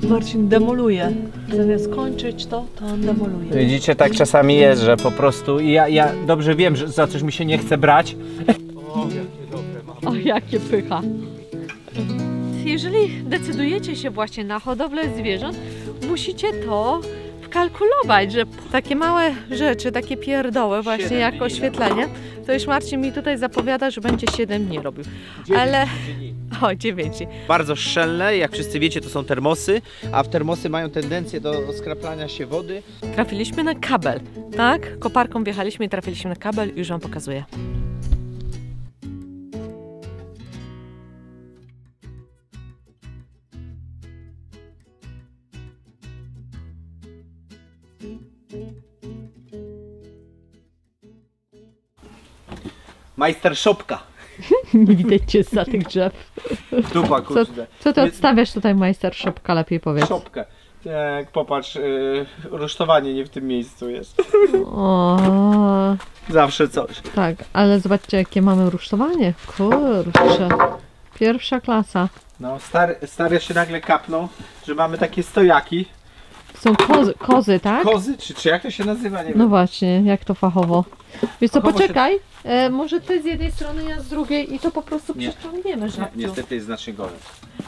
Marcin demoluje. Zamiast kończyć to on demoluje. Widzicie, tak czasami jest, że po prostu ja dobrze wiem, że za coś mi się nie chce brać. O, jakie dobre mam. O, jakie pycha. Jeżeli decydujecie się właśnie na hodowlę zwierząt, musicie to wkalkulować, że takie małe rzeczy, takie pierdoły właśnie jak oświetlenie, to już Marcin mi tutaj zapowiada, że będzie 7 dni robił. 9 ale... dni. O, 9. Bardzo szczelne, jak wszyscy wiecie, to są termosy, a w termosy mają tendencję do skraplania się wody. Trafiliśmy na kabel, tak? Koparką wjechaliśmy i trafiliśmy na kabel i już wam pokazuję. Majster szopka. Nie widać cię za tych drzew. Dupa, kurde. Co ty odstawiasz tutaj, majster szopka, lepiej powiedz. Szopkę. Tak, popatrz, rusztowanie nie w tym miejscu jest. O, Zawsze coś. tak, ale zobaczcie, jakie mamy rusztowanie. Kurczę. Pierwsza klasa. No, stary się nagle kapnął, że mamy takie stojaki. Są kozy, tak? Kozy, czy jak to się nazywa? Nie No wiem. właśnie, jak to fachowo. Wiesz co, Fachowo poczekaj. Może ty z jednej strony, ja z drugiej i to po prostu Nie. przeciągniemy, żabciu. Niestety jest znacznie gorzej.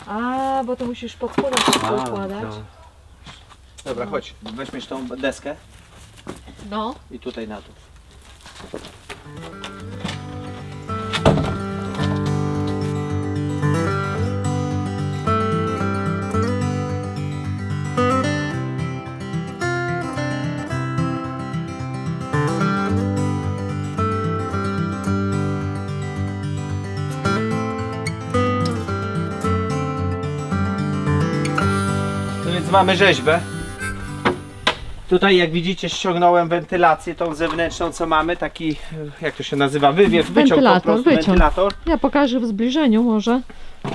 A, bo to musisz pod spodem wszystko układać. No. Dobra, chodź, weźmiesz tą deskę No. i tutaj na dół. No więc mamy rzeźbę. Tutaj, jak widzicie, ściągnąłem wentylację tą zewnętrzną, co mamy, taki, jak to się nazywa, wyciąg po prostu, wentylator. Ja pokażę w zbliżeniu może,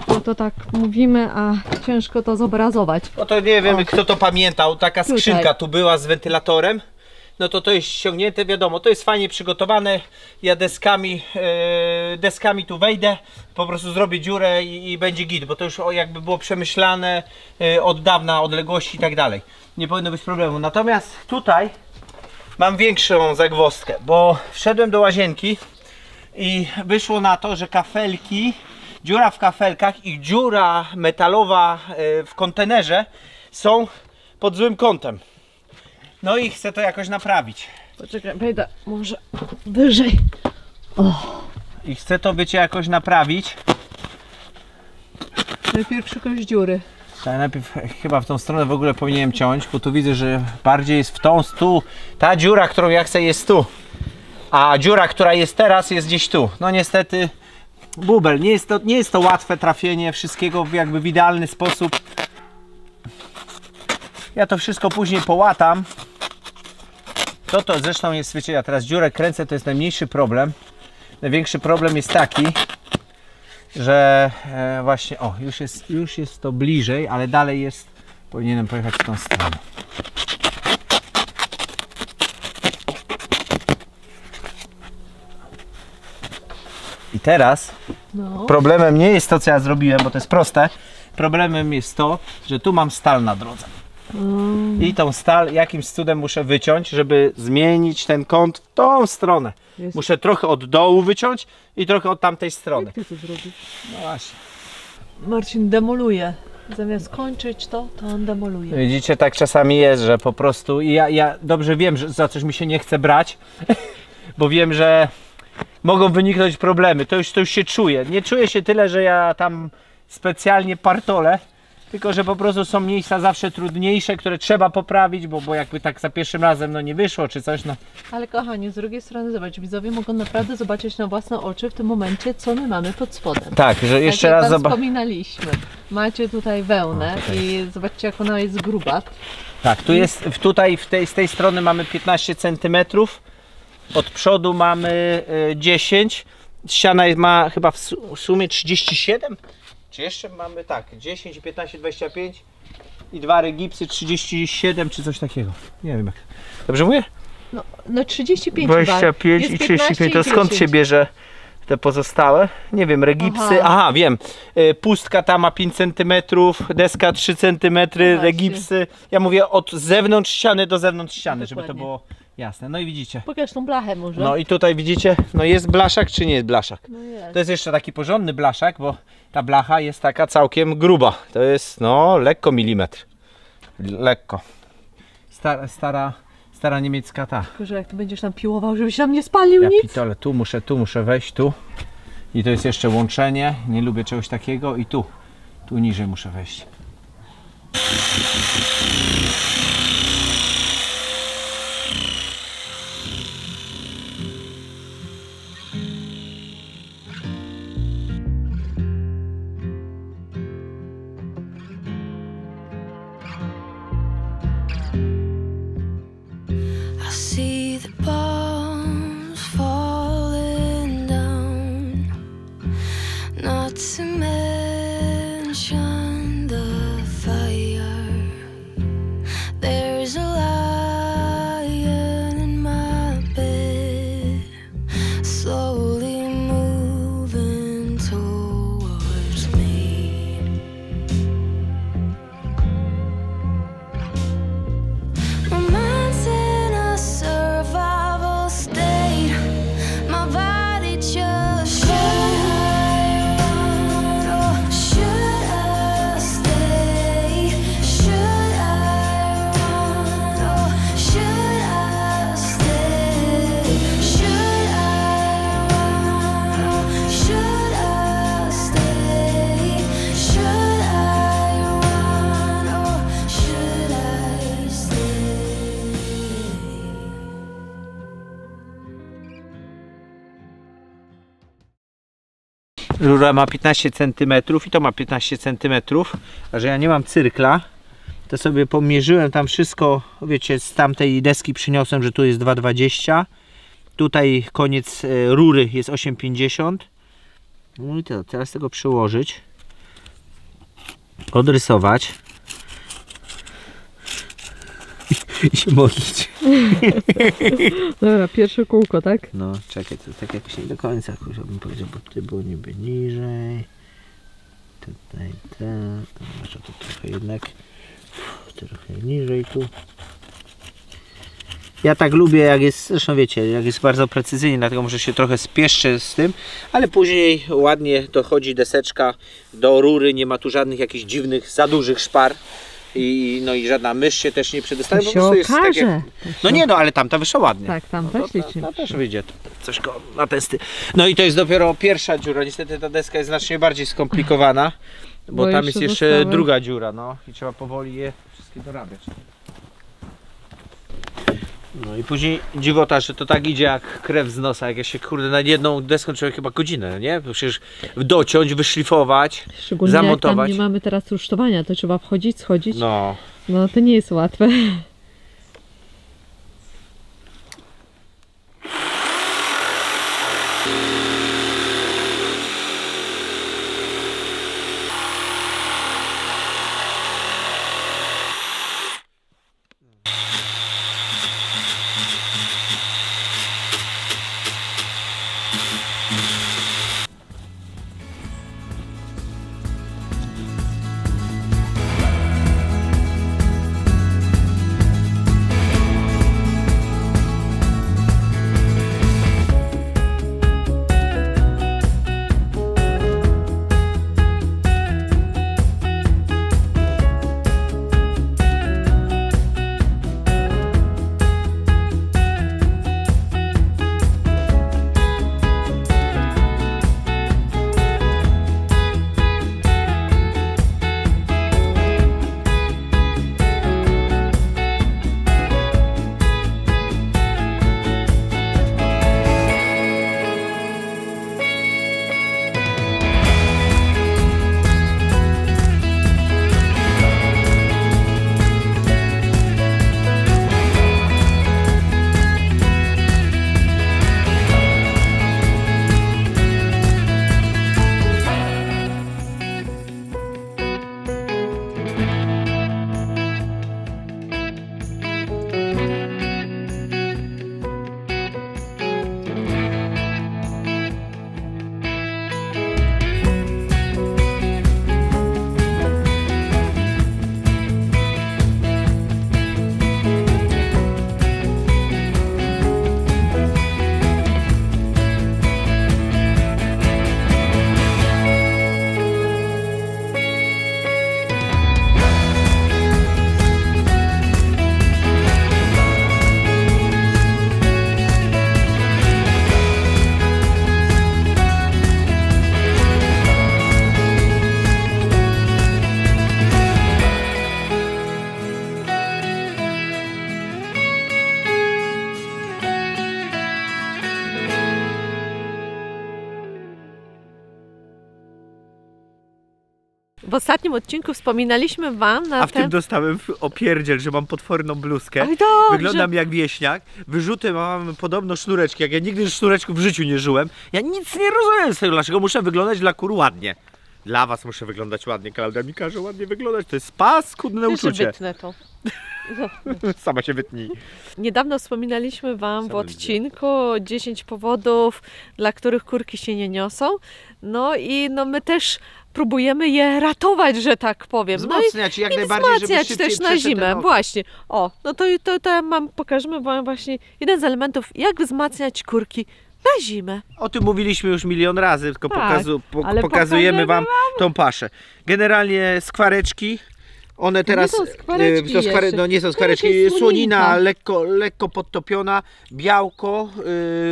bo to tak mówimy, a ciężko to zobrazować. No to nie wiem, kto to pamiętał, taka Tutaj. skrzynka tu była z wentylatorem. No to jest ściągnięte, wiadomo, to jest fajnie przygotowane. Ja deskami tu wejdę, po prostu zrobię dziurę i będzie git, bo to już jakby było przemyślane od dawna, odległości i tak dalej. Nie powinno być problemu. Natomiast tutaj mam większą zagwozdkę, bo wszedłem do łazienki i wyszło na to, że kafelki, dziura w kafelkach i dziura metalowa w kontenerze są pod złym kątem. No i chcę to jakoś naprawić. Poczekaj, wejdę może wyżej. I chcę to, wiecie, jakoś naprawić. Najpierw szukać dziury. Tak, najpierw chyba w tą stronę w ogóle powinienem ciąć, bo tu widzę, że bardziej jest w tą, tu. Ta dziura, którą ja chcę, jest tu. A dziura, która jest teraz, jest gdzieś tu. No niestety, bubel. Nie jest to łatwe trafienie wszystkiego jakby w idealny sposób. Ja to wszystko później połatam. To zresztą jest, wiecie, ja teraz dziurę kręcę, to jest najmniejszy problem. Największy problem jest taki, że właśnie, o, już jest to bliżej, ale dalej jest, powinienem pojechać w tą stronę. I teraz problemem nie jest to, co ja zrobiłem, bo to jest proste. Problemem jest to, że tu mam stal na drodze. I tą stal jakimś cudem muszę wyciąć, żeby zmienić ten kąt w tą stronę. Muszę trochę od dołu wyciąć i trochę od tamtej strony. Jak ty to zrobisz? No właśnie. Marcin demoluje. Zamiast kończyć to on demoluje. Widzicie, tak czasami jest, że po prostu ja dobrze wiem, że za coś mi się nie chce brać, bo wiem, że mogą wyniknąć problemy. To już się czuje. Nie czuję się tyle, że ja tam specjalnie partolę, tylko że po prostu są miejsca zawsze trudniejsze, które trzeba poprawić, bo jakby tak za pierwszym razem no nie wyszło czy coś. No. Ale kochani, z drugiej strony zobacz, widzowie mogą naprawdę zobaczyć na własne oczy w tym momencie, co my mamy pod spodem. Tak, że jeszcze tak raz jak wspominaliśmy. Macie tutaj wełnę i zobaczcie, jak ona jest gruba. Tak, tu jest, tutaj z tej strony mamy 15 cm, od przodu mamy 10, ściana ma chyba w sumie 37, czy jeszcze mamy tak, 10, 15, 25 i dwa regipsy 37 czy coś takiego, nie wiem jak, dobrze mówię? No 35 25 jest i 35, to 15 i skąd się 10. bierze te pozostałe, nie wiem, regipsy, aha wiem, pustka ta ma 5 cm, deska 3 cm, regipsy, ja mówię od zewnątrz ściany do zewnątrz ściany, żeby to było jasne. No i widzicie. Pokaż tą blachę może. No i tutaj widzicie, no jest blaszak czy nie jest blaszak? No jest. To jest jeszcze taki porządny blaszak, bo ta blacha jest taka całkiem gruba. To jest no lekko milimetr. Lekko. Stara niemiecka ta. Tylko, że jak tu będziesz tam piłował, żebyś tam nie spalił Ja nic. pitole, tu muszę wejść, tu. I to jest jeszcze łączenie, nie lubię czegoś takiego i tu niżej muszę wejść. See the bombs falling down, not to mention the fire. There's a lion in my bed, slowly moving towards me. My mind's in a survival state. My body just should I run or should I stay? Should I run or should I stay? Should I run or should I stay? Should I run or should I stay? Rura ma 15 cm i to ma 15 cm, a że ja nie mam cyrkla, to sobie pomierzyłem tam wszystko, wiecie, z tamtej deski przyniosłem, że tu jest 2,20, tutaj koniec rury jest 8,50. No i to, teraz tego przyłożyć, odrysować i się modlić. Dobra, pierwsze kółko, tak? No, czekaj, to tak jakoś nie do końca, bym powiedział, bo tutaj było niby niżej. Tutaj, to może tu trochę jednak, trochę niżej tu. Ja tak lubię, jak jest, zresztą wiecie, jak jest bardzo precyzyjnie, dlatego może się trochę spieszczę z tym, ale później ładnie dochodzi deseczka do rury, nie ma tu żadnych jakichś dziwnych, za dużych szpar. No i żadna mysz się też nie przedostanie, To po się prostu jest tak okaże. jak... No nie no, ale tamta wyszła ładnie. Tak, tam No też to liczy. też wyjdzie coś na testy. No i to jest dopiero pierwsza dziura, niestety ta deska jest znacznie bardziej skomplikowana, bo tam jest jeszcze zostały. druga dziura, no i trzeba powoli je wszystkie dorabiać. No i później dziwota, że to tak idzie jak krew z nosa, jak ja się kurde nad jedną deską człowiek chyba godzinę, nie? Bo przecież dociąć, wyszlifować, Szczególnie zamontować. jak tam nie mamy teraz rusztowania, to trzeba wchodzić, schodzić. No. No to nie jest łatwe. W ostatnim odcinku wspominaliśmy Wam na A w tym dostałem opierdziel, że mam potworną bluzkę. Oj, dobrze. Wyglądam jak wieśniak. Wyrzuty mam podobno sznureczki. Jak ja nigdy sznureczków w życiu nie żyłem. Ja nic nie rozumiem z tego, dlaczego muszę wyglądać dla kur ładnie. Dla was muszę wyglądać ładnie. Klaudia mi każe ładnie wyglądać. To jest paskudne uczucie. Wytnę to. Sama się wytnij. Niedawno wspominaliśmy Wam w Samym odcinku 10 powodów, dla których kurki się nie niosą. No i my też próbujemy je ratować, że tak powiem. Wzmacniać jak I najbardziej, żeby wzmacniać szybciej też na przeszedł zimę. ten okres. Właśnie. O, no to ja pokażemy Wam właśnie jeden z elementów, jak wzmacniać kurki na zimę. O tym mówiliśmy już milion razy, tylko Tak, ale pokazujemy wam pokażemy tą paszę. Generalnie skwareczki, one teraz są skwareczki jeszcze. no nie są skwareczki, To jest słonina słoninka. lekko podtopiona, białko,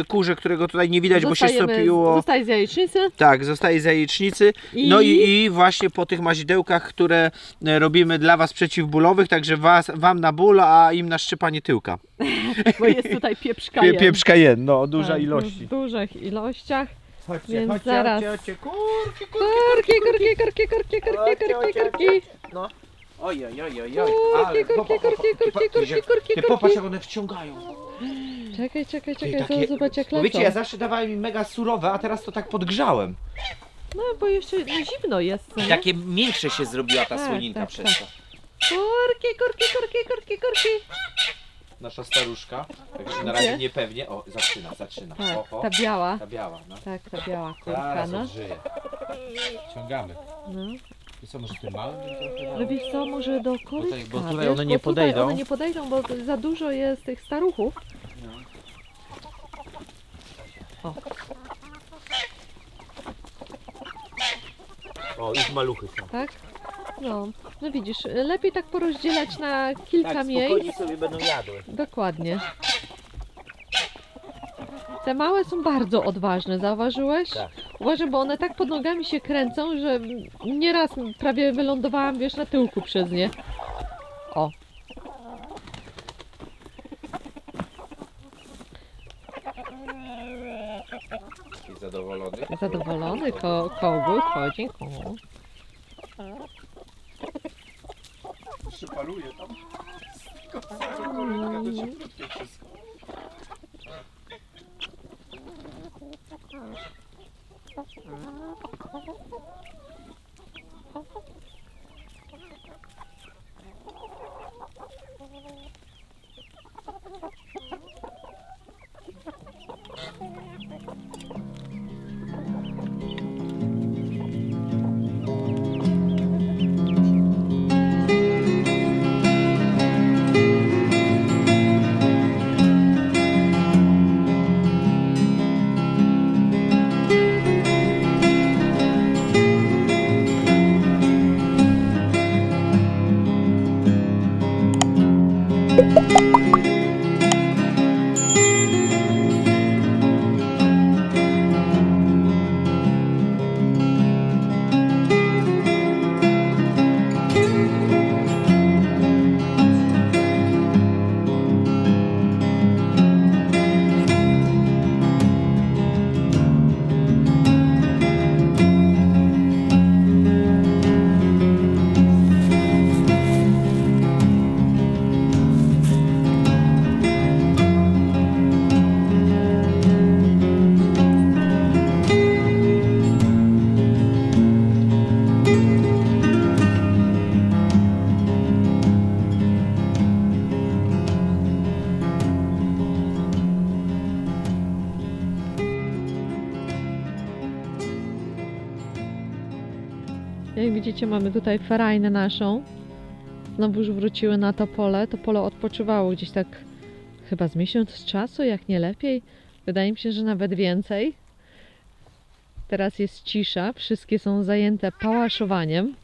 kurze, którego tutaj nie widać, bo się stopiło. Zostaje z jajecznicy. Tak, zostaje z jajecznicy. No i właśnie po tych mazidełkach, które robimy dla was przeciwbólowych, także wam na ból, a im na szczypanie tyłka. Bo jest tutaj pieprz cayenne. Pieprz cayenne, no, duża Tak, ilości. W dużych ilościach. Chodźcie, Więc chodźcie, zaraz. chodźcie, kurki. Kurki. No. Oj, oj, oj, oj, Kurki, ale kurki. ty popatrz jak one wciągają. Czekaj, Takie- zobacz jak Bo lecą. wiecie, ja zawsze dawałem im mega surowe, a teraz to tak podgrzałem. No bo jeszcze zimno jest. co nie? Takie miększe się zrobiła ta Tak, słoninka tak, przez tak. to. Kurki. Nasza staruszka, także na Gdzie? razie niepewnie. O, zaczyna. Tak, O, o. ta biała. Ta biała, no. Tak, ta biała kurka, Zaraz no. odżyje. Ciągamy. No. I co, może tym małym? No wiesz co, może do korytka, bo tutaj wiesz, one nie bo tutaj podejdą. one nie podejdą, bo za dużo jest tych staruchów. O, już maluchy są. Tak? No widzisz, lepiej tak porozdzielać na kilka Tak, miejsc. spokojnie sobie będą jadły. Dokładnie. Te małe są bardzo odważne, zauważyłeś? Tak. Uważaj, bo one tak pod nogami się kręcą, że nieraz prawie wylądowałam, wiesz, na tyłku przez nie. O. Jesteś zadowolony? Zadowolony kogut chodzi. Przyparuje tam. Jak widzicie, mamy tutaj ferajnę naszą. Znowu już wróciły na to pole. To pole odpoczywało gdzieś tak chyba z miesiąc czasu, jak nie lepiej. Wydaje mi się, że nawet więcej. Teraz jest cisza. Wszystkie są zajęte pałaszowaniem.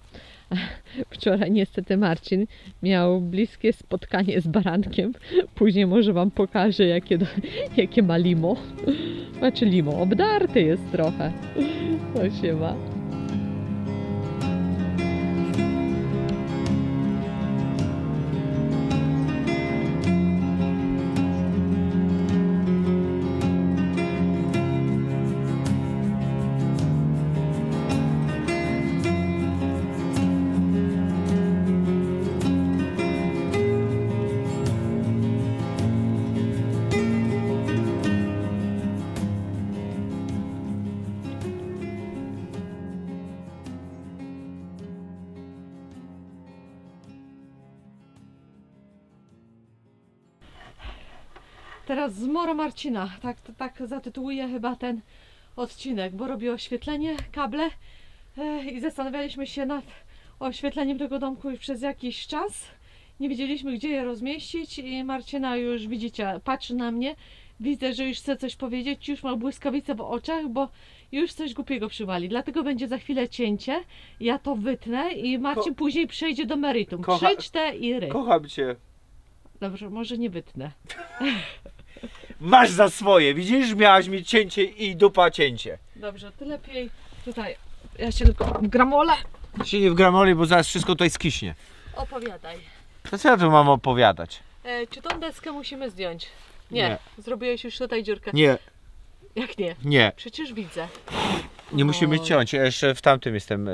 Wczoraj niestety Marcin miał bliskie spotkanie z barankiem. Później może Wam pokażę, jakie ma limo. Znaczy limo, obdarty jest trochę. To się ma. Teraz zmora Marcina, tak zatytułuję chyba ten odcinek, bo robię oświetlenie, kable i zastanawialiśmy się nad oświetleniem tego domku już przez jakiś czas. Nie wiedzieliśmy, gdzie je rozmieścić i Marcina już, widzicie, patrzy na mnie. Widzę, że już chce coś powiedzieć, już ma błyskawice w oczach, bo już coś głupiego przywali. Dlatego będzie za chwilę cięcie, ja to wytnę i Marcin później przejdzie do meritum. 3, 4. Kocham cię. Dobrze, może nie wytnę. Masz za swoje, widzisz? Miałaś mieć cięcie i dupa cięcie. Dobrze, ty lepiej tutaj, ja się tylko w gramole. Siedzi w gramoli, bo zaraz wszystko tutaj skiśnie. Opowiadaj. To co ja tu mam opowiadać? Czy tą deskę musimy zdjąć? Nie. Zrobiłeś już tutaj dziurkę. Nie, Jak nie? nie. Przecież widzę. Nie musimy ciąć, ja jeszcze w tamtym jestem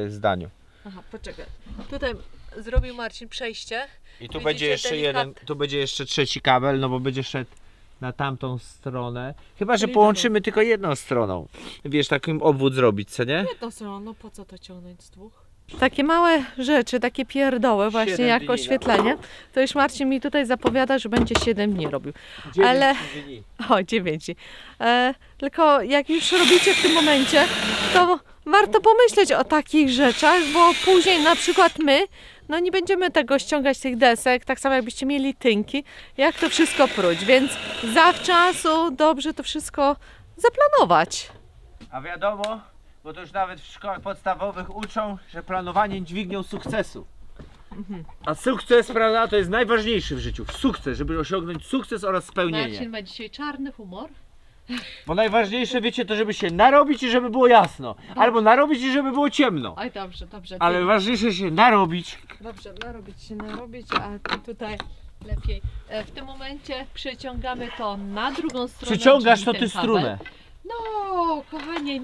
zdaniu. Aha, poczekaj. Tutaj zrobił Marcin przejście. I tu Widzicie, będzie jeszcze jeden, tu będzie jeszcze trzeci kabel, no bo będzie szedł na tamtą stronę. Chyba, że Czyli połączymy tylko jedną stroną. Wiesz, takim obwód zrobić, co nie? Jedną stroną, no po co to ciągnąć z dwóch? Takie małe rzeczy, takie pierdoły właśnie 7 jak dni, oświetlenie. To już Marcin mi tutaj zapowiada, że będzie 7 dni robił. 9 Ale- dni. O, 9. Tylko jak już robicie w tym momencie, to warto pomyśleć o takich rzeczach, bo później na przykład my, no nie będziemy tego ściągać tych desek, tak samo jakbyście mieli tynki, jak to wszystko próć, więc zawczasu dobrze to wszystko zaplanować. A wiadomo, bo to już nawet w szkołach podstawowych uczą, że planowanie dźwignią sukcesu. A sukces, prawda, to jest najważniejszy w życiu. Sukces, żeby osiągnąć sukces oraz spełnienie. Marcin ma dzisiaj czarny humor. Bo najważniejsze, wiecie, to żeby się narobić i żeby było jasno. Albo narobić i żeby było ciemno. Oj, dobrze, dobrze. Ale ważniejsze się narobić. Dobrze, narobić, a tutaj lepiej. W tym momencie przyciągamy to na drugą stronę. Przyciągasz czyli to ten ty kabel. strunę. No, kochanie,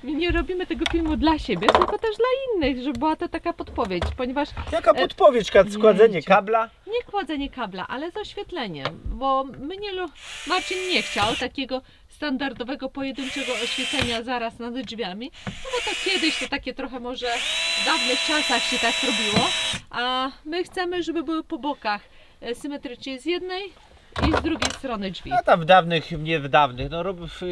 nie robimy tego filmu dla siebie, tylko też dla innych, żeby była to taka podpowiedź, ponieważ Jaka podpowiedź, składzenie kabla? nie kładzenie kabla, ale z oświetleniem, bo Marcin nie chciał takiego standardowego, pojedynczego oświetlenia zaraz nad drzwiami, no bo to kiedyś to takie trochę może w dawnych czasach się tak robiło, a my chcemy, żeby były po bokach symetrycznie z jednej i z drugiej strony drzwi. No tam w dawnych, nie w dawnych, no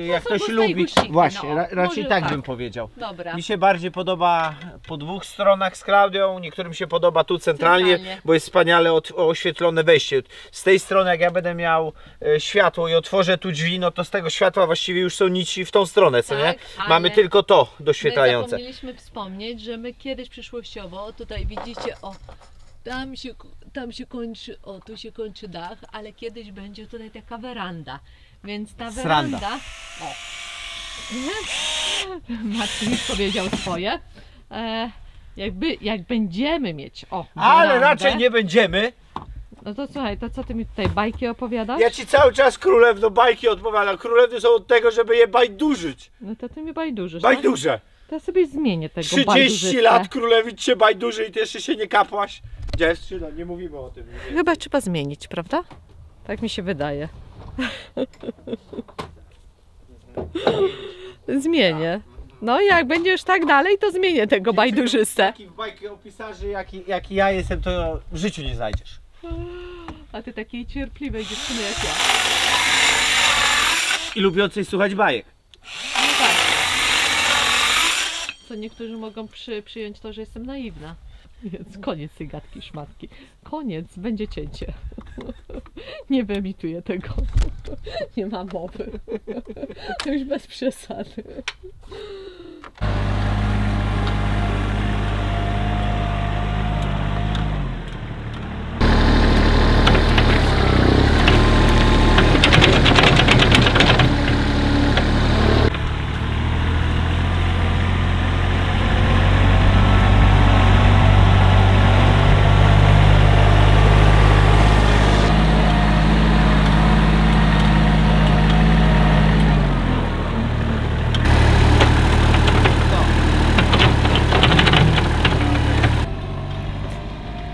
jak są ktoś gusta i lubi. guściki, Właśnie, no, raczej może tak tak. bym powiedział. Dobra. Mi się bardziej podoba po dwóch stronach z Klaudią, niektórym się podoba tu centralnie, bo jest wspaniale oświetlone wejście. Z tej strony, jak ja będę miał światło i otworzę tu drzwi, no to z tego światła właściwie już są nici w tą stronę, co nie? Tak, Mamy ale tylko to My doświetlające. zapomnieliśmy wspomnieć, że my kiedyś przyszłościowo, tutaj widzicie, o, tam się kończy, o, tu się kończy dach, ale kiedyś będzie tutaj taka weranda, więc ta Sranda. weranda, o, Marcin już powiedział swoje, jak będziemy mieć, o, Ale werandę, raczej nie będziemy. no to słuchaj, to co ty mi tutaj bajki opowiadasz? Ja ci cały czas królewno bajki odpowiadam. Królewny są od tego, żeby je bajdurzyć. No to ty mi bajdurzysz, Bajdurze. To ja sobie zmienię tego 30 bajdurzystę. lat królewic się bajdurzy i ty jeszcze się nie kapłaś. Dziewczyno, nie mówimy o tym. Chyba trzeba zmienić, prawda? Tak mi się wydaje. Zmienię. No jak będziesz tak dalej, to zmienię tego bajdurzystę. Takich bajki o pisarzy, jaki ja jestem, to w życiu nie znajdziesz. A ty takiej cierpliwej dziewczyny jak ja. I lubiącej słuchać bajek. No tak. Co niektórzy mogą przyjąć to, że jestem naiwna. Więc koniec tej gadki szmatki. Koniec, będzie cięcie. Nie wyemituję tego. Nie ma mowy. To już bez przesady.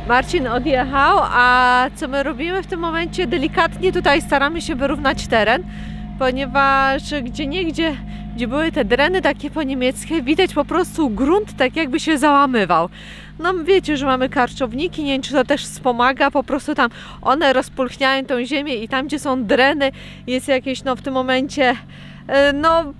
Marcin odjechał, a co my robimy w tym momencie? Delikatnie tutaj staramy się wyrównać teren, ponieważ gdzieniegdzie gdzie były te dreny takie po niemieckie, widać po prostu grunt tak jakby się załamywał. No wiecie, że mamy karczowniki, nie wiem czy to też wspomaga, po prostu tam one rozpulchniają tą ziemię i tam gdzie są dreny jest jakieś no w tym momencie no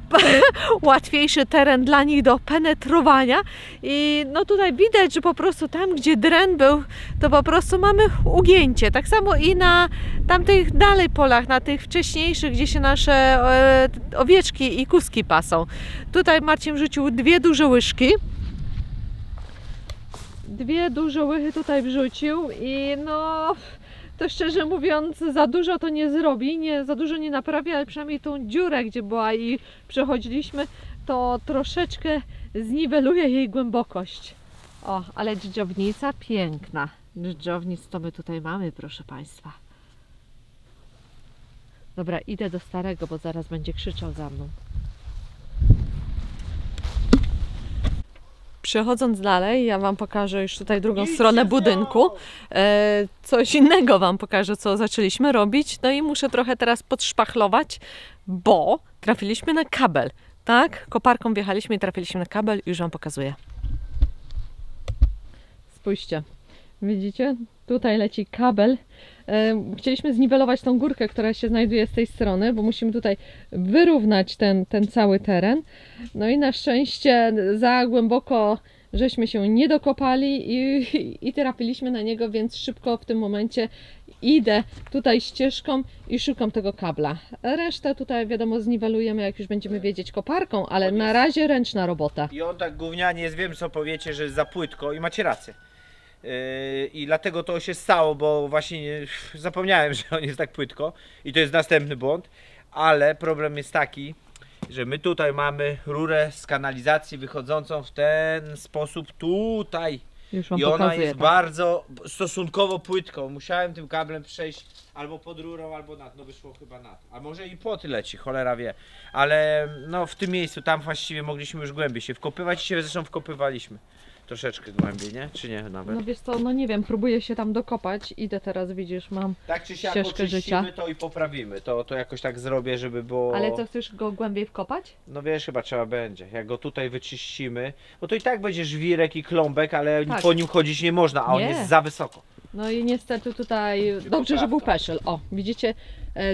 łatwiejszy teren dla nich do penetrowania i no tutaj widać, że po prostu tam gdzie dren był, to po prostu mamy ugięcie. Tak samo i na tamtych dalej polach, na tych wcześniejszych, gdzie się nasze owieczki i kuski pasą. Tutaj Marcin wrzucił 2 duże łyżki. 2 duże łychy tutaj wrzucił i no to szczerze mówiąc za dużo to nie zrobi, za dużo nie naprawi, ale przynajmniej tą dziurę, gdzie była i przechodziliśmy, to troszeczkę zniweluje jej głębokość. O, ale dżdżownica piękna. Dżdżownic to my tutaj mamy, proszę Państwa. Dobra, idę do starego, bo zaraz będzie krzyczał za mną. Przechodząc dalej, ja Wam pokażę już tutaj drugą stronę budynku. Coś innego Wam pokażę, co zaczęliśmy robić. No i muszę trochę teraz podszpachlować, bo trafiliśmy na kabel. Tak? Koparką wjechaliśmy i trafiliśmy na kabel. Już Wam pokazuję. Spójrzcie. Widzicie? Tutaj leci kabel. Chcieliśmy zniwelować tą górkę, która się znajduje z tej strony, bo musimy tutaj wyrównać ten cały teren. No i na szczęście za głęboko żeśmy się nie dokopali i trafiliśmy na niego, więc szybko w tym momencie idę tutaj ścieżką i szukam tego kabla. Resztę tutaj wiadomo zniwelujemy, jak już będziemy wiedzieć koparką, ale na razie ręczna robota. I on tak gównianie jest, wiem co powiecie, że jest za płytko i macie rację. I dlatego to się stało, bo właśnie zapomniałem, że on jest tak płytko i to jest następny błąd, ale problem jest taki, że my tutaj mamy rurę z kanalizacji wychodzącą w ten sposób tutaj i ona jest bardzo stosunkowo płytką. Musiałem tym kablem przejść albo pod rurą, albo nad, no wyszło chyba nad, a może i pod leci, cholera wie, ale no w tym miejscu, tam właściwie mogliśmy już głębiej się wkopywać i się zresztą wkopywaliśmy. Troszeczkę głębiej, nie? Czy nie nawet? No wiesz co, no nie wiem, próbuję się tam dokopać. Idę teraz, widzisz, mam tak czy siak ścieżkę życia. to i poprawimy. To jakoś tak zrobię, żeby było... Ale co, chcesz go głębiej wkopać? No wiesz, chyba trzeba będzie. Jak go tutaj wyczyścimy, bo to i tak będzie żwirek i kląbek, ale tak. Po nim chodzić nie można, a on jest za wysoko. No i niestety tutaj dobrze, że był peszel. O, widzicie,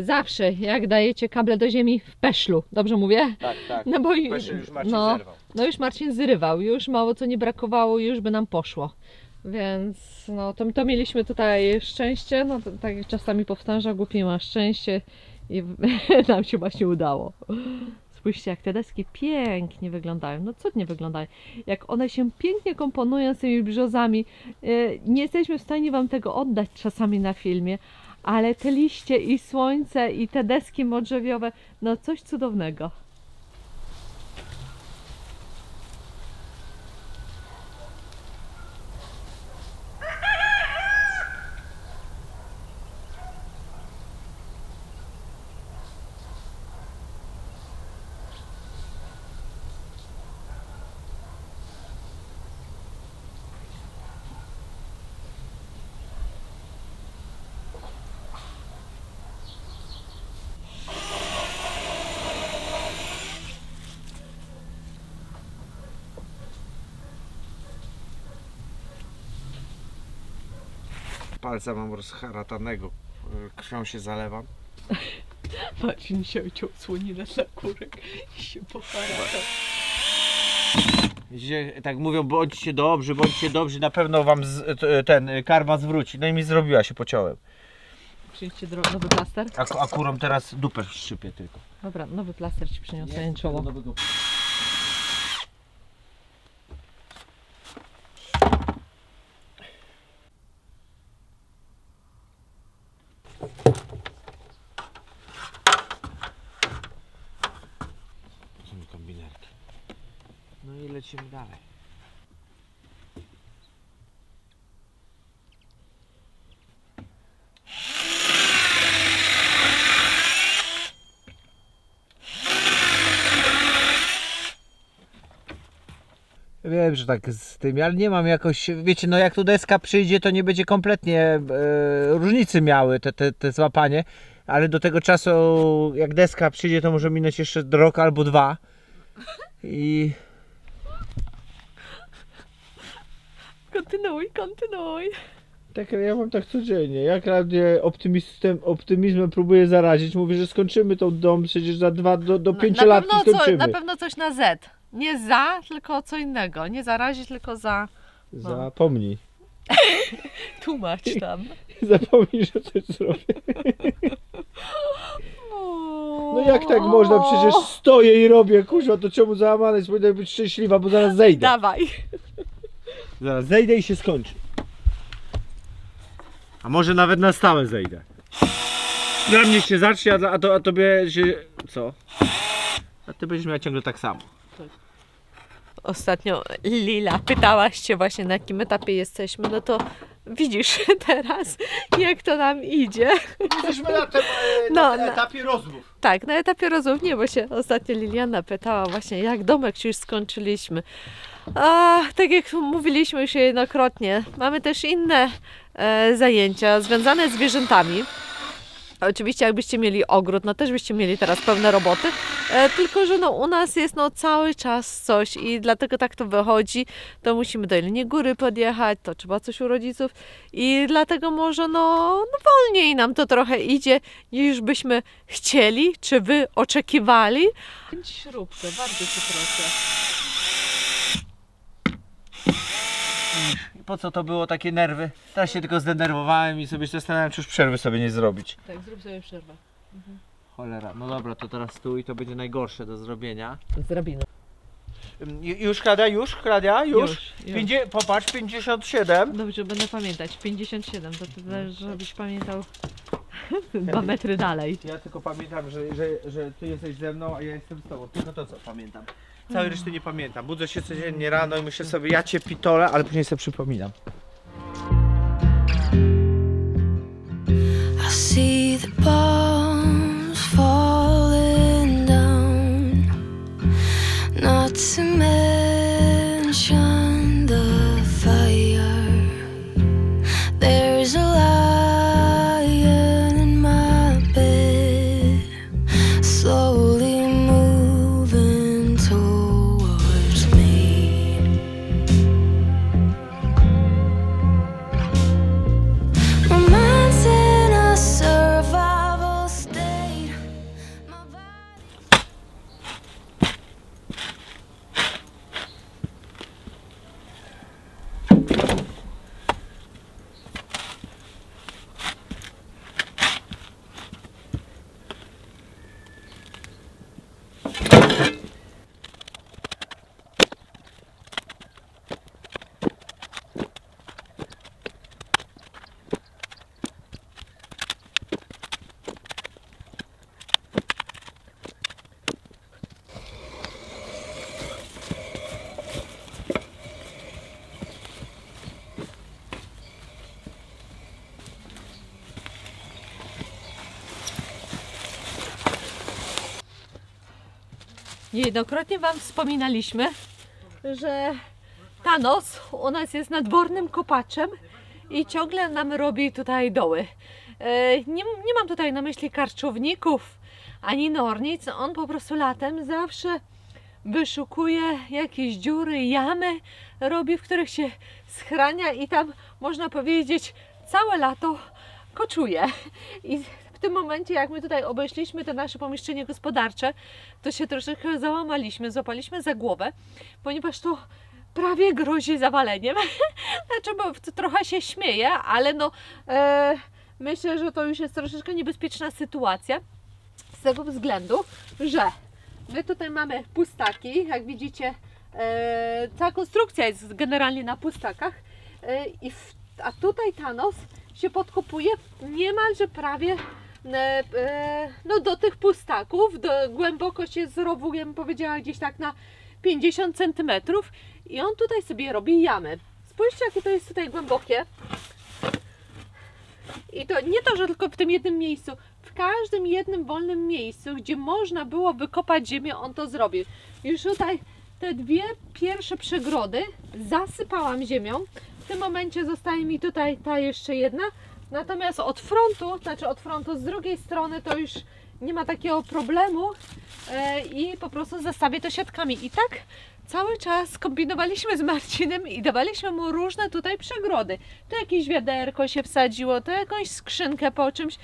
zawsze jak dajecie kable do ziemi w peszlu, dobrze mówię? Tak, tak. No bo peszel już Marcin zerwał. No już Marcin zrywał, już mało co nie brakowało, już by nam poszło. Więc no to mieliśmy tutaj szczęście, no to, tak jak czasami powtarza, głupi ma szczęście i nam się właśnie udało. Spójrzcie, jak te deski pięknie wyglądają. No cudnie wyglądają. Jak one się pięknie komponują z tymi brzozami. Nie jesteśmy w stanie Wam tego oddać czasami na filmie, ale te liście i słońce i te deski modrzewiowe, no coś cudownego. Palca mam rozharatanego, krwią się zalewam. Marcin się uciął słoninę na kurek i się poharatał. Widzicie, tak mówią, bądźcie dobrzy, na pewno wam ten karma zwróci. No i mi zrobiła, się pociąłem. Przynieście nowy plaster? A kurą teraz dupę szczypie tylko. Dobra, nowy plaster Ci przyniosę, czoło. Kombinerki. No i lecimy dalej. Wiem, że tak z tym, ale nie mam jakoś, wiecie, no jak tu deska przyjdzie, to nie będzie kompletnie różnicy miały te złapanie, ale do tego czasu, jak deska przyjdzie, to może minąć jeszcze rok albo 2 I Kontynuuj. tak, ja mam tak codziennie. Ja Klaudię optymizmem próbuję zarazić. Mówię, że skończymy tą dom przecież za 5 lat i skończymy. Na pewno coś na Z. Nie za, tylko co innego. Nie zarazić, tylko za. Zapomnij. Tłumacz tam. Zapomnij, że coś zrobię. No jak tak można? Przecież stoję i robię, kuźwa, to czemu załamana jest? Powinna być szczęśliwa, bo zaraz zejdę. Dawaj. Zaraz zejdę i się skończy. A może nawet na stałe zejdę. Dla mnie się zacznie, a tobie się... co? A ty będziesz miała ciągle tak samo. Ostatnio Lila, pytałaś się właśnie, na jakim etapie jesteśmy, no to widzisz teraz, jak to nam idzie. Jesteśmy na tym etapie rozmów. Tak, na etapie rozmów, nie, bo się ostatnio Liliana pytała właśnie, jak domek już skończyliśmy. A tak jak mówiliśmy już jednokrotnie, mamy też inne zajęcia związane z zwierzętami. Oczywiście jakbyście mieli ogród, no też byście mieli teraz pełne roboty, tylko że no u nas jest no cały czas coś i dlatego tak to wychodzi, to musimy do Jeleniej Góry podjechać, to trzeba coś u rodziców i dlatego może no wolniej nam to trochę idzie niż byśmy chcieli, czy wy oczekiwali. Śrubkę, bardzo cię proszę. Po co to było takie nerwy? Teraz się tylko zdenerwowałem i sobie zastanawiam, czy już przerwy sobie nie zrobić. Tak, zrób sobie przerwę. Cholera, no dobra, to teraz tu i to będzie najgorsze do zrobienia. Zrobimy. Już Klaudia? Już. Popatrz, 57. Dobrze, będę pamiętać. 57, to ty też, żebyś pamiętał 2 metry dalej. Ja tylko pamiętam, że ty jesteś ze mną, a ja jestem z tobą. Tylko to co pamiętam. Całej reszty nie pamiętam. Budzę się codziennie rano i myślę sobie, ja cię pitolę, ale później sobie przypominam. I see the bombs falling down, not to mention the fire. There's a lion in my bed, slowly moving towards me. My mind's in a survival state. My body... Niejednokrotnie Wam wspominaliśmy, że Thanos u nas jest nadwornym kopaczem i ciągle nam robi tutaj doły. Nie mam tutaj na myśli karczowników ani nornic, on po prostu latem zawsze wyszukuje jakieś dziury, jamy, robi, w których się schrania i tam można powiedzieć całe lato koczuje. I w tym momencie, jak my tutaj obeszliśmy te nasze pomieszczenie gospodarcze, to się troszeczkę załamaliśmy, złapaliśmy za głowę, ponieważ to prawie grozi zawaleniem. Znaczy, bo to trochę się śmieję, ale no myślę, że to już jest troszeczkę niebezpieczna sytuacja z tego względu, że my tutaj mamy pustaki, jak widzicie, cała konstrukcja jest generalnie na pustakach a tutaj Thanos się podkopuje niemalże prawie no do tych pustaków, głębokość jest rowu, ja bym powiedziała gdzieś tak na 50 cm i on tutaj sobie robi jamy. Spójrzcie, jakie to jest tutaj głębokie. I to nie to, że tylko w tym jednym miejscu, w każdym jednym wolnym miejscu, gdzie można było wykopać ziemię, on to zrobił. Już tutaj te dwie pierwsze przegrody zasypałam ziemią. W tym momencie zostaje mi tutaj ta jeszcze jedna. Natomiast od frontu, z drugiej strony to już nie ma takiego problemu i po prostu zastawię to siatkami. I tak cały czas kombinowaliśmy z Marcinem i dawaliśmy mu różne tutaj przegrody. To jakieś wiaderko się wsadziło, to jakąś skrzynkę po czymś.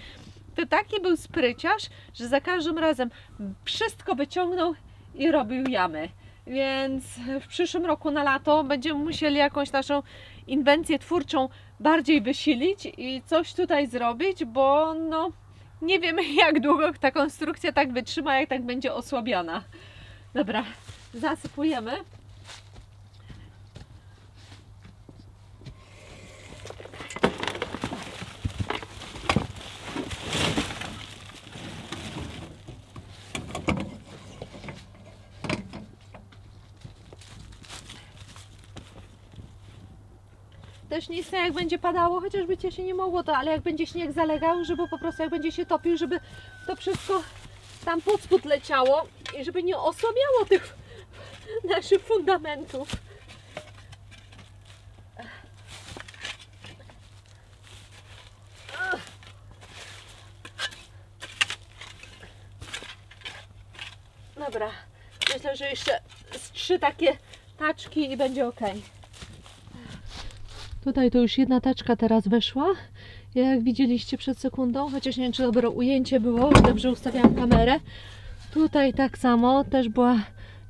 To taki był spryciarz, że za każdym razem wszystko wyciągnął i robił jamy. Więc w przyszłym roku na lato będziemy musieli jakąś naszą inwencję twórczą bardziej wysilić i coś tutaj zrobić, bo no nie wiemy, jak długo ta konstrukcja tak wytrzyma, jak tak będzie osłabiona. Dobra, zasypujemy. Też nie chcę, jak będzie padało, chociażby cię się nie mogło to, ale jak będzie śnieg zalegał, żeby po prostu jak będzie się topił, żeby to wszystko tam pod spód leciało i żeby nie osłabiało tych naszych fundamentów. Dobra, myślę, że jeszcze z 3 takie taczki i będzie ok. Tutaj to już jedna taczka teraz weszła, jak widzieliście przed sekundą, chociaż nie wiem, czy dobre ujęcie było, dobrze ustawiałam kamerę. Tutaj tak samo, też była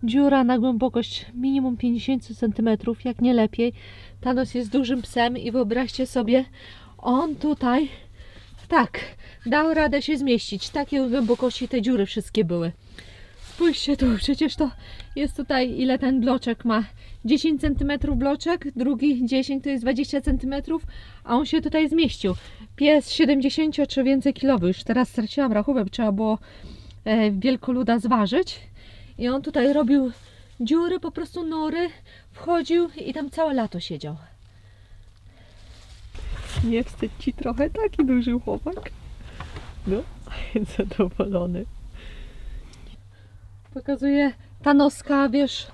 dziura na głębokość minimum 50 cm, jak nie lepiej. Thanos jest dużym psem i wyobraźcie sobie, on tutaj tak dał radę się zmieścić. Takiej głębokości te dziury wszystkie były. Spójrzcie tu, przecież to jest tutaj, ile ten bloczek ma. 10 cm bloczek, drugi 10 to jest 20 cm, a on się tutaj zmieścił. Pies 70 czy więcej kilowy, już teraz straciłam rachubę, trzeba było wielkoluda zważyć. I on tutaj robił dziury, po prostu nory, wchodził i tam całe lato siedział. Nie wstydź ci trochę, taki duży chłopak. No, jest zadowolony. Pokazuje Thanoska, wiesz,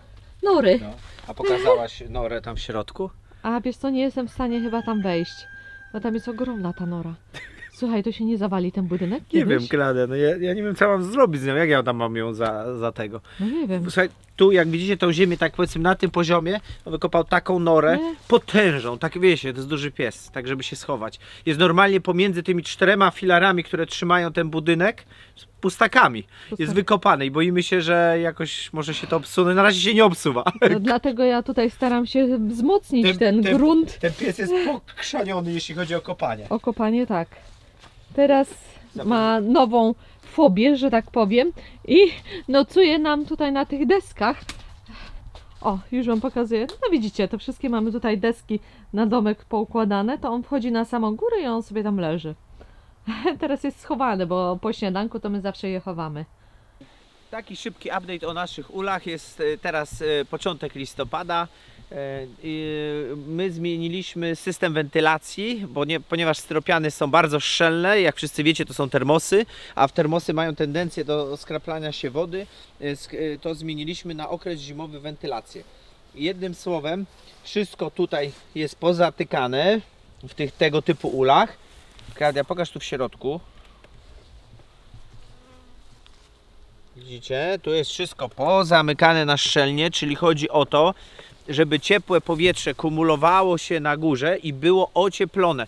nory. No. A pokazałaś norę tam w środku? A wiesz co, nie jestem w stanie chyba tam wejść, bo tam jest ogromna ta nora. Słuchaj, to się nie zawali ten budynek Nie kiedyś? wiem, Kladę, no ja nie wiem, co mam zrobić z nią, jak ja tam mam ją za tego. No nie wiem. Słuchaj, tu jak widzicie tą ziemię, tak powiedzmy na tym poziomie, on wykopał taką norę Nie. potężną, tak wiecie, to jest duży pies, tak żeby się schować. Jest normalnie pomiędzy tymi 4 filarami, które trzymają ten budynek, z pustakami. Jest wykopany i boimy się, że jakoś może się to obsunąć. Na razie się nie obsuwa. No, dlatego ja tutaj staram się wzmocnić ten grunt. Ten pies jest pokrzaniony, jeśli chodzi o kopanie. O kopanie, tak. Teraz ma nową fobię, że tak powiem, i nocuje nam tutaj na tych deskach. O, już wam pokazuję. No widzicie, to wszystkie mamy tutaj deski na domek poukładane, to on wchodzi na samą górę i on sobie tam leży. Teraz jest schowany, bo po śniadanku to my zawsze je chowamy. Taki szybki update o naszych ulach. Jest teraz początek listopada. My zmieniliśmy system wentylacji, ponieważ styropiany są bardzo szczelne, jak wszyscy wiecie, to są termosy, a w termosy mają tendencję do skraplania się wody. To zmieniliśmy na okres zimowy wentylację. Jednym słowem, wszystko tutaj jest pozatykane w tego typu ulach. Klaudia, pokaż tu w środku. Widzicie, tu jest wszystko pozamykane na szczelnie, czyli chodzi o to, żeby ciepłe powietrze kumulowało się na górze i było ocieplone,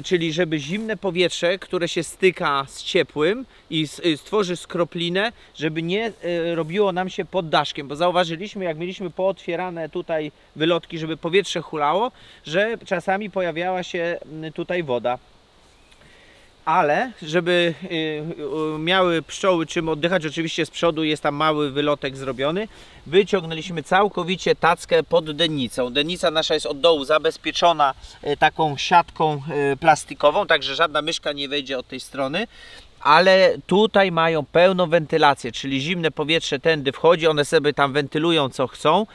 czyli żeby zimne powietrze, które się styka z ciepłym i stworzy skroplinę, żeby nie robiło nam się pod daszkiem, bo zauważyliśmy, jak mieliśmy pootwierane tutaj wylotki, żeby powietrze hulało, że czasami pojawiała się tutaj woda. Ale żeby miały pszczoły czym oddychać, oczywiście z przodu jest tam mały wylotek zrobiony, wyciągnęliśmy całkowicie tackę pod dennicą. Dennica nasza jest od dołu zabezpieczona taką siatką plastikową, także żadna myszka nie wejdzie od tej strony. Ale tutaj mają pełną wentylację, czyli zimne powietrze tędy wchodzi, one sobie tam wentylują co chcą,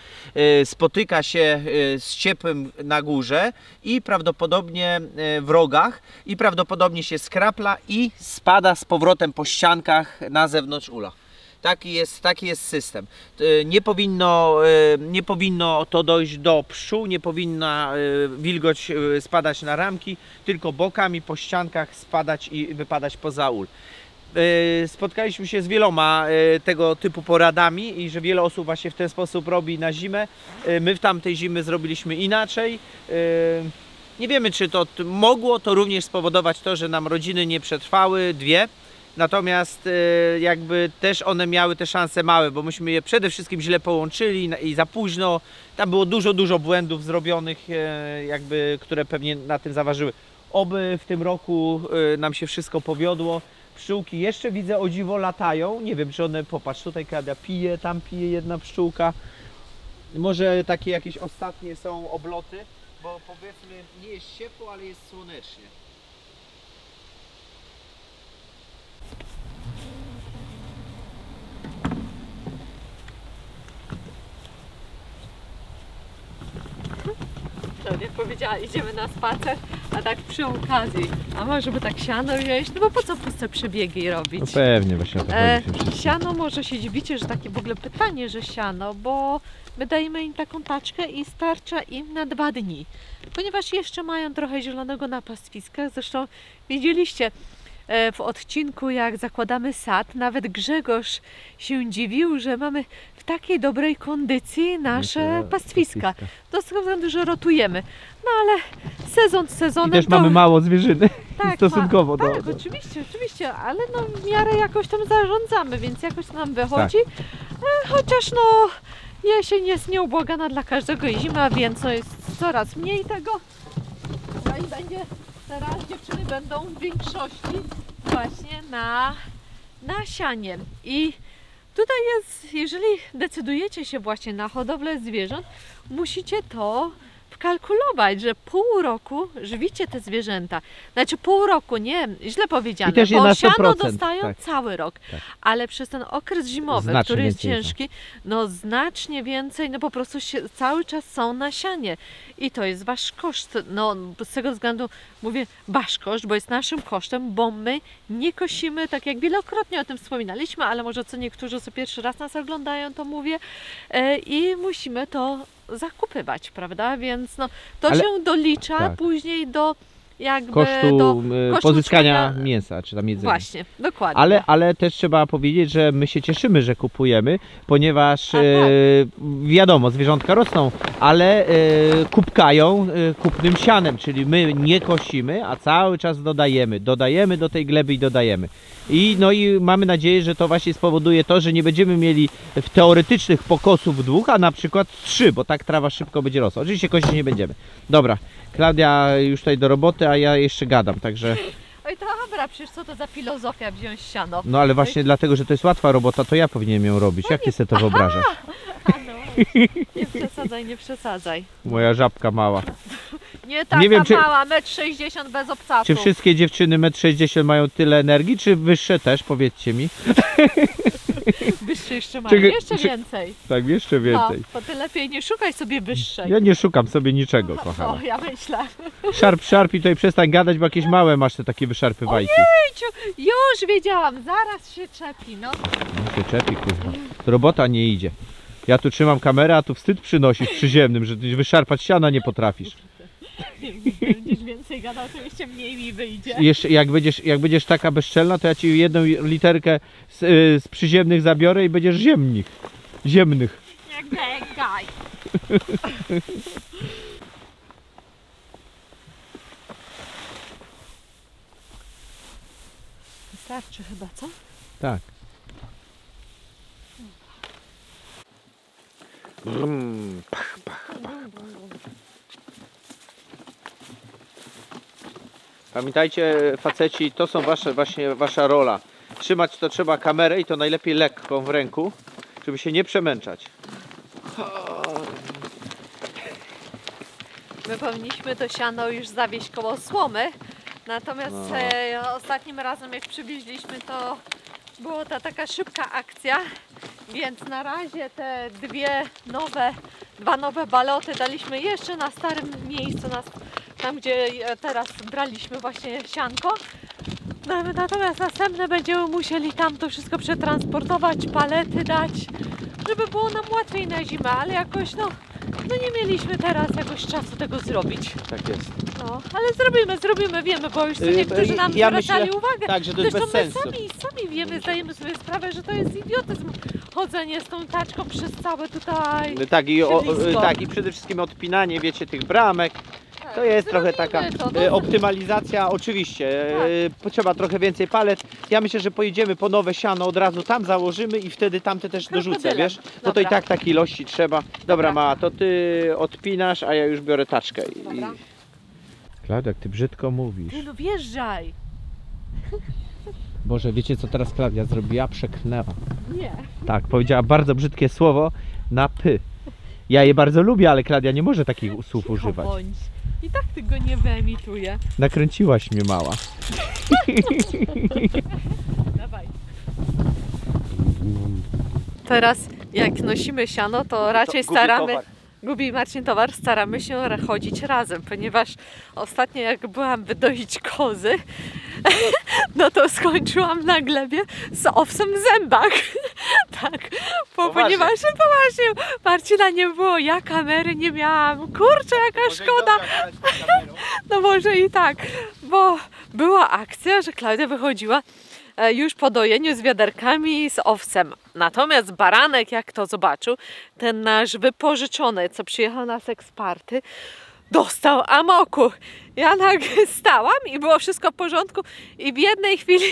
spotyka się z ciepłym na górze i prawdopodobnie w rogach i prawdopodobnie się skrapla i spada z powrotem po ściankach na zewnątrz ula. Taki jest system. Nie powinno to dojść do pszczół, nie powinna wilgoć spadać na ramki, tylko bokami po ściankach spadać i wypadać poza ul. Spotkaliśmy się z wieloma tego typu poradami i że wiele osób właśnie w ten sposób robi na zimę. My w tamtej zimy zrobiliśmy inaczej. Nie wiemy, czy to mogło to również spowodować to, że nam rodziny nie przetrwały, dwie. Natomiast jakby też one miały te szanse małe, bo myśmy je przede wszystkim źle połączyli i za późno. Tam było dużo błędów zrobionych, jakby, które pewnie na tym zaważyły. Oby w tym roku nam się wszystko powiodło. Pszczółki jeszcze widzę, o dziwo, latają. Nie wiem, czy one, popatrz, tutaj Klaudia pije, tam pije jedna pszczółka. Może takie jakieś ostatnie są obloty, bo powiedzmy nie jest ciepło, ale jest słonecznie. Jak powiedziała, idziemy na spacer, a tak przy okazji, a może by tak siano wziąć, no bo po co puste przebiegi robić? No pewnie, właśnie o to chodzi. Siano, może się dziwicie, że takie w ogóle pytanie, że siano, bo my dajemy im taką taczkę i starcza im na 2 dni, ponieważ jeszcze mają trochę zielonego na pastwiskach. Zresztą widzieliście w odcinku, jak zakładamy sad, nawet Grzegorz się dziwił, że mamy w takiej dobrej kondycji nasze pastwiska. To z tego względu, że rotujemy. No ale sezon sezonem. I też mamy mało zwierzyny, tak, stosunkowo do... Tak, oczywiście, ale no w miarę jakoś tam zarządzamy, więc jakoś to nam wychodzi. Tak. Chociaż no jesień jest nieubłagana dla każdego i zima, więc no jest coraz mniej tego. No i będzie, teraz dziewczyny będą w większości właśnie na sianie. I tutaj jest, jeżeli decydujecie się właśnie na hodowlę zwierząt, musicie to wkalkulować, że pół roku żywicie te zwierzęta. Znaczy pół roku, nie, źle powiedziane, I też je bo na siano 100%, dostają tak. cały rok, Tak. ale przez ten okres zimowy, Znacznie który jest więcej, ciężki, no znacznie więcej, no po prostu cały czas są na sianie i to jest wasz koszt. No z tego względu mówię wasz koszt, bo jest naszym kosztem, bo my nie kosimy, tak jak wielokrotnie o tym wspominaliśmy, ale może co niektórzy, co pierwszy raz nas oglądają, to mówię, i musimy to zakupywać, prawda? Więc no, to się dolicza tak. później do jakby kosztu do pozyskania mięsa, czy tam jedzenia. Właśnie, dokładnie. Ale też trzeba powiedzieć, że my się cieszymy, że kupujemy, ponieważ tak. wiadomo, zwierzątka rosną, ale kupkają kupnym sianem, czyli my nie kosimy, a cały czas dodajemy do tej gleby i dodajemy. No i mamy nadzieję, że to właśnie spowoduje to, że nie będziemy mieli w teoretycznych pokosów 2, a na przykład 3, bo tak trawa szybko będzie rosła. Oczywiście kosić nie będziemy. Dobra, Klaudia już tutaj do roboty, a ja jeszcze gadam, także... Oj, to dobra, przecież co to za filozofia wziąć siano? No ale właśnie dlatego, że to jest łatwa robota, to ja powinienem ją robić. Jak ty sobie to wyobrażasz? No, nie przesadzaj. Moja żabka mała. Nie taka Nie wiem, czy- mała, 1,60 m bez obcasu. Czy wszystkie dziewczyny 1,60 m mają tyle energii, czy wyższe też? Powiedzcie mi. Wyższe jeszcze mają, jeszcze więcej. Tak, jeszcze No, więcej. to ty lepiej nie szukaj sobie wyższej. Ja nie szukam sobie niczego, kochana. O, ja myślę. Szarp i tutaj przestań gadać, bo jakieś małe masz te takie wyszarpywajki. Ojejciu, już wiedziałam, zaraz się czepi, no. No się czepi, kurwa. Robota nie idzie. Ja tu trzymam kamerę, a tu wstyd przynosisz przyziemnym, że ty wyszarpać siana nie potrafisz. Będziesz więcej gadał, to jeszcze mniej mi wyjdzie. Jeszcze jak będziesz taka bezczelna, to ja ci jedną literkę z przyziemnych zabiorę i będziesz ziemnych. Nie gęgaj. Wystarczy chyba, co? Tak. Pamiętajcie, faceci, to są wasza rola. Trzymać to trzeba kamerę i to najlepiej lekką w ręku, żeby się nie przemęczać. My powinniśmy to siano już zawieźć koło słomy, natomiast ostatnim razem jak przywieźliśmy, to była ta taka szybka akcja, więc na razie te dwa nowe baloty daliśmy jeszcze na starym miejscu, tam gdzie teraz braliśmy właśnie sianko. Natomiast następne będziemy musieli tam to wszystko przetransportować, palety dać, żeby było nam łatwiej na zimę, ale jakoś no nie mieliśmy teraz jakoś czasu tego zrobić. Tak jest. No, ale zrobimy, wiemy, bo już niektórzy nam zwracali uwagę. Tak, że to jest bez Zresztą sensu. my sami wiemy, zdajemy sobie sprawę, że to jest idiotyzm chodzenie z tą taczką przez całe tutaj. Tak siedlisko. tak, i przede wszystkim odpinanie, wiecie, tych bramek. To jest trochę taka optymalizacja, oczywiście. Potrzeba trochę więcej palet. Ja myślę, że pojedziemy po nowe siano, od razu tam założymy i wtedy tamte też dorzucę, Krokodylem. wiesz? Bo to i tak takiej ilości trzeba. Dobra, Mała, to ty odpinasz, a ja już biorę taczkę. Dobra. Klaudia, jak ty brzydko mówisz. No wjeżdżaj. Boże, wiecie co teraz Klaudia zrobiła? Przeklnęła. Nie. Tak, powiedziała bardzo brzydkie słowo na py. Ja je bardzo lubię, ale Klaudia nie może takich słów Cicho używać. bądź. I tak ty go nie wyemituję. Nakręciłaś mnie, Mała. Dawaj. Teraz jak nosimy siano, to raczej staramy... Gubi Marcin towar, staramy się chodzić razem, ponieważ ostatnio jak byłam wydoić kozy, no to skończyłam na glebie z owsem w zębach. Tak, ponieważ poważnie Marcina nie było, ja kamery nie miałam, kurczę jaka szkoda. No może i tak, bo była akcja, że Klaudia wychodziła już po dojeniu z wiaderkami z owcem. Natomiast baranek, jak to zobaczył, ten nasz wypożyczony, co przyjechał na seksparty, dostał amoku. Ja nagle stałam i było wszystko w porządku i w jednej chwili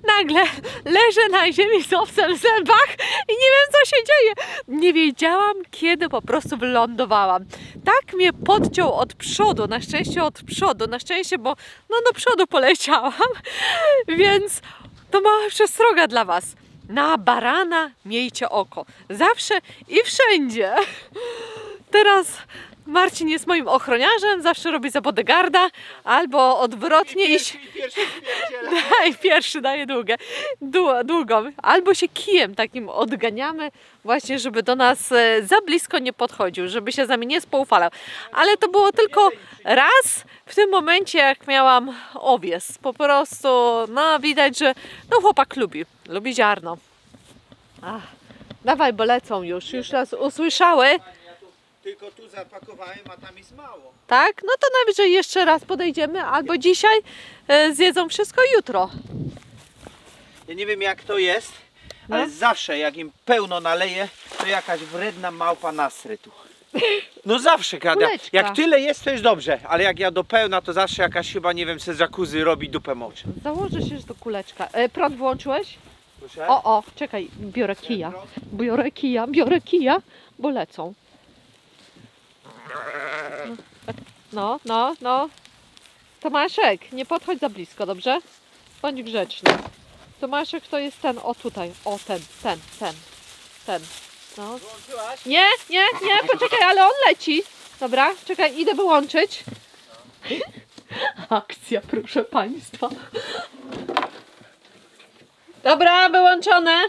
nagle leżę na ziemi z owcem w zębach i nie wiem co się dzieje. Nie wiedziałam kiedy po prostu wylądowałam. Tak mnie podciął od przodu, na szczęście, bo no do przodu poleciałam, więc to mała przestroga dla Was. Na barana miejcie oko. Zawsze i wszędzie. Teraz Marcin jest moim ochroniarzem, zawsze robi za bodyguarda, albo odwrotnie pierwszy daje długą. Albo się kijem takim odganiamy, właśnie żeby do nas za blisko nie podchodził, żeby się z nami nie spoufalał. Ale to było tylko raz w tym momencie, jak miałam owies. Po prostu, no widać, że no chłopak lubi ziarno. Ach, dawaj, bo lecą już nas usłyszały. Tylko tu zapakowałem, a tam jest mało. Tak? No to najwyżej jeszcze raz podejdziemy, albo dzisiaj zjedzą wszystko jutro. Ja nie wiem jak to jest, ale zawsze jak im pełno naleje, to jakaś wredna małpa nasry tu. No zawsze, Klaudia. Kuleczka. Jak tyle jest, to jest dobrze, ale jak ja do pełna, to zawsze jakaś chyba, nie wiem, se z jacuzzi robi dupę moczy. Założę się, że to kuleczka. Prąd włączyłeś? Proszę? O, czekaj, biorę kija, bo lecą. No. Tomaszek, nie podchodź za blisko, dobrze? Bądź grzeczny. Tomaszek to jest ten, o tutaj, o ten. No. Włączyłaś? Nie, poczekaj, ale on leci. Dobra, czekaj, idę wyłączyć. Akcja, proszę Państwa. Dobra, wyłączone.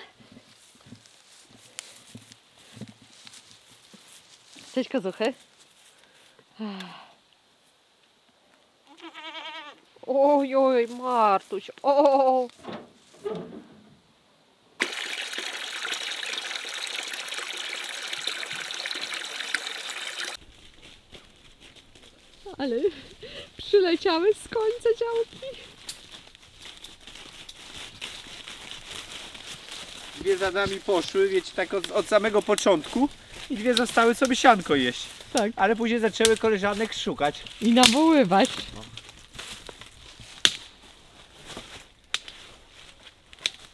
Cześć, kozuchy. Oj, Martuś, o. Ale przyleciały z końca działki. Dwie za nami poszły, wiecie, tak od samego początku i dwie zostały sobie sianko jeść. Tak. Ale później zaczęły koleżanek szukać. I nawoływać.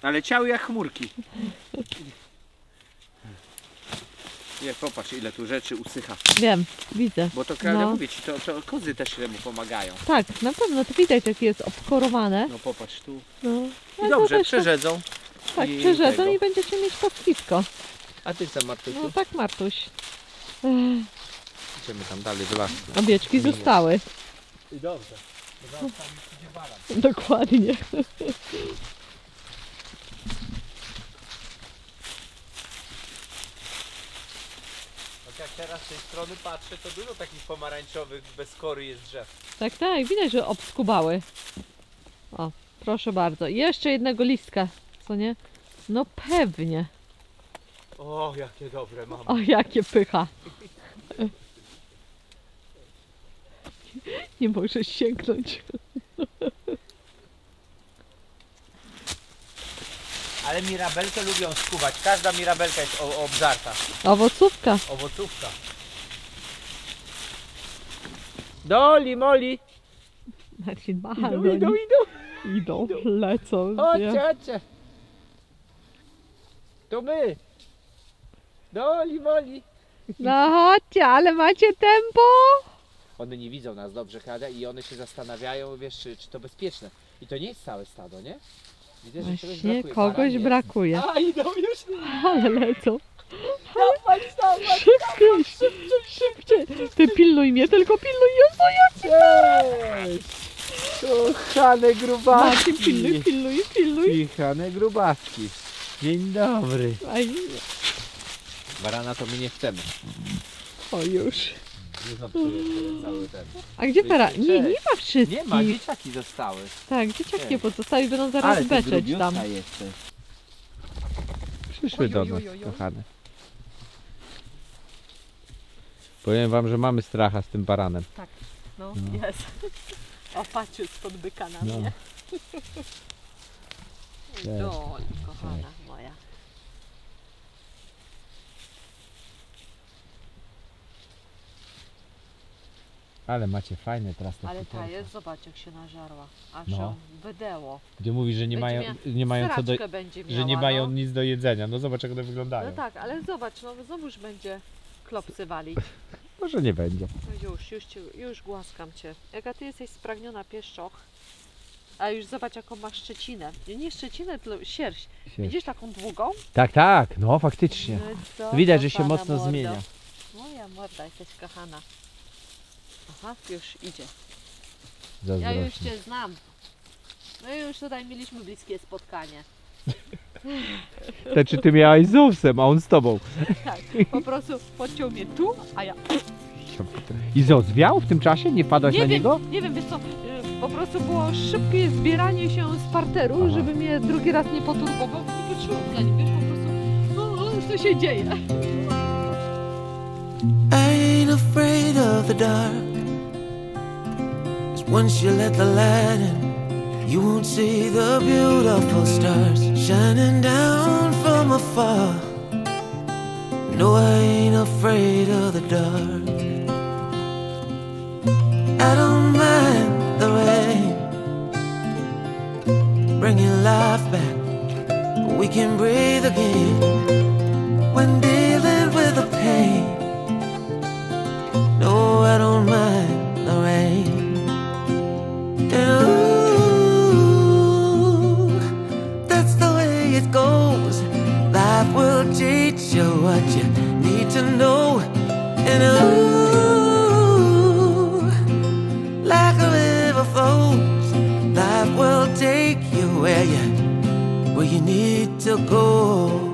Naleciały jak chmurki. Nie, popatrz ile tu rzeczy usycha. Wiem, widzę. Bo to Klaudia, No. mówię ci, to kozy też mu pomagają. Tak, na pewno to widać, jak jest obkorowane. No popatrz tu. No. I Ale dobrze, to też przerzedzą. tak, i przerzedzą tego. i będziecie mieć pastwisko. A ty co, Martusiu? No tak, Martuś. Idziemy tam dalej do lasu. Owieczki zostały. I dobrze. Dokładnie. Jak teraz z tej strony patrzę, to dużo takich pomarańczowych bez kory jest drzew. Tak, widać, że obskubały. O, Proszę bardzo. I jeszcze jednego listka, co nie? No pewnie. O, jakie dobre mam. O, jakie pycha. Nie możesz sięgnąć. Ale mirabelkę lubią skubać. Każda mirabelka jest obżarta. Owocówka. Owocówka. Doli, moli. Marcin macha do Idą, nich. idą. Idą, lecą. Chodźcie, nie? chodźcie. To my. Doli, moli. No chodźcie, ale macie tempo. One nie widzą nas dobrze, Hada, i one się zastanawiają, wiesz, czy to bezpieczne. I to nie jest całe stado, nie? Widzę, że czegoś Właśnie brakuje. kogoś Baran jest. brakuje. A, idą już. Ale lecą. Dawaj, dawaj. Szybciej, szybciej. Ty pilnuj mnie, tylko pilnuj. Jezu, Cześć. Kochane grubaski. Marcin, pilnuj. Kochane grubaski. Dzień dobry. Aj, Barana to my nie chcemy. o już. Nie zepsuje cały ten. A gdzie teraz? Nie, nie ma wszystkich. Nie ma, dzieciaki zostały. Tak, dzieciaki Nie. pozostały, będą zaraz beczeć tam. jeszcze. Przyszły do nas, kochane. Powiem wam, że mamy stracha z tym baranem. No, jest. O, patrz spod byka na No. mnie. Cześć. Doli, kochana moja. Ale macie fajne teraz te Ale ta futerka. jest, zobacz jak się nażarła. Aż No. ją wydeło. Gdzie mówi, że nie mają co do, Sraczkę będzie miała, że nie mają no. nic do jedzenia. No zobacz, jak one wyglądają. No tak, ale zobacz, no znowuż będzie klopsy walić. Może nie będzie. No już głaskam cię. Jaka ty jesteś spragniona pieszczoch. A już zobacz jaką masz szczecinę. Nie szczecinę, tylko sierść. Widzisz taką długą? Tak, tak, no faktycznie. No co, Widać, że się kochana mocno mordo. zmienia. Moja morda, jesteś kochana. Aha, już idzie. Ja Zazdrośnie. już cię znam. My już tutaj mieliśmy bliskie spotkanie. Znaczy ty miałaś z Zeusem, a on z tobą. Tak, po prostu podciął mnie tu, a ja... I Zeus wiał w tym czasie? Nie padłaś na niego? Nie wiem, wiesz co, po prostu było szybkie zbieranie się z parteru, Aha. żeby mnie drugi raz nie poturbował i nie patrzyłam za nim, wiesz, po prostu, co się dzieje. I ain't afraid of the dark, 'cause once you let the light in, you won't see the beautiful stars shining down from afar. No, I ain't afraid of the dark. I don't mind the rain, bringing life back. We can breathe again when dealing with the pain. No, I don't mind the rain. And ooh, that's the way it goes. Life will teach you what you need to know. And ooh, like a river flows, life will take you where you need to go.